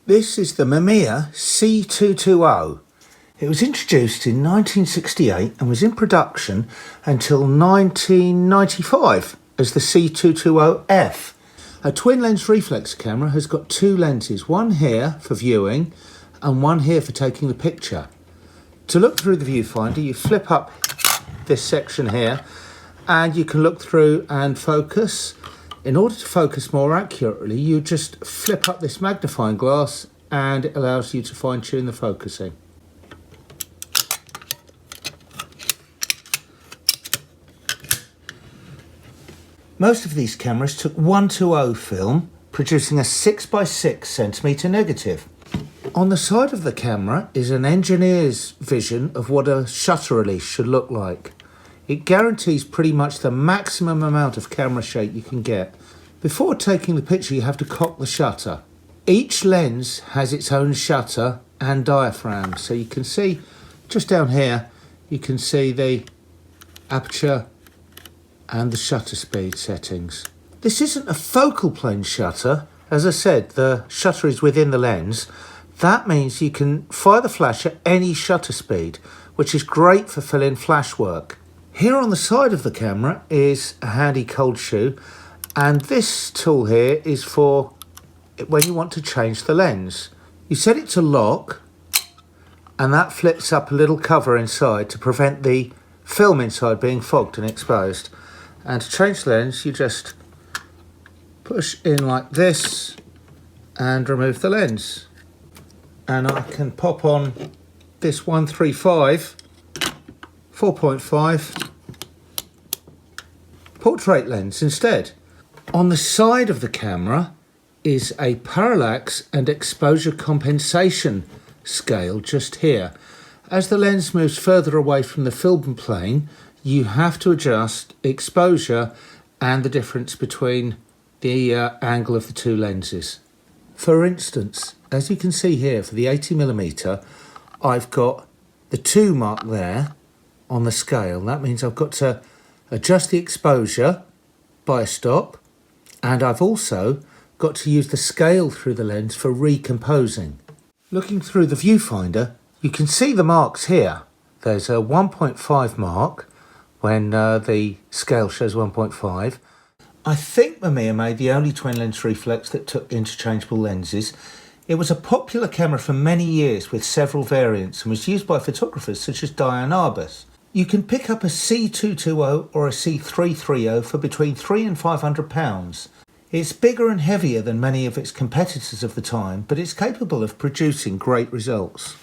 This is the Mamiya C220. It was introduced in 1968 and was in production until 1995 as the C220F. A twin lens reflex camera has got two lenses, one here for viewing and one here for taking the picture. To look through the viewfinder, you flip up this section here and you can look through and focus. In order to focus more accurately, you just flip up this magnifying glass and it allows you to fine-tune the focusing. Most of these cameras took 1:0 film, producing a 6x6 centimetre negative. On the side of the camera is an engineer's vision of what a shutter release should look like. It guarantees pretty much the maximum amount of camera shake you can get. Before taking the picture, you have to cock the shutter. Each lens has its own shutter and diaphragm. So you can see just down here, you can see the aperture and the shutter speed settings. This isn't a focal plane shutter. As I said, the shutter is within the lens. That means you can fire the flash at any shutter speed, which is great for fill-in flash work. Here on the side of the camera is a handy cold shoe, and this tool here is for when you want to change the lens. You set it to lock, and that flips up a little cover inside to prevent the film inside being fogged and exposed. And to change the lens, you just push in like this and remove the lens. And I can pop on this 135 4.5 portrait lens instead. On the side of the camera is a parallax and exposure compensation scale just here. As the lens moves further away from the film plane, you have to adjust exposure and the difference between the angle of the two lenses. For instance, as you can see here for the 80mm, I've got the 2 mark there on the scale. That means I've got to adjust the exposure by a stop, and I've also got to use the scale through the lens for recomposing. Looking through the viewfinder, you can see the marks here. There's a 1.5 mark when the scale shows 1.5. I think Mamiya made the only twin lens reflex that took interchangeable lenses. It was a popular camera for many years with several variants and was used by photographers such as Diane Arbus. You can pick up a C220 or a C330 for between £300 and £500. It's bigger and heavier than many of its competitors of the time, but it's capable of producing great results.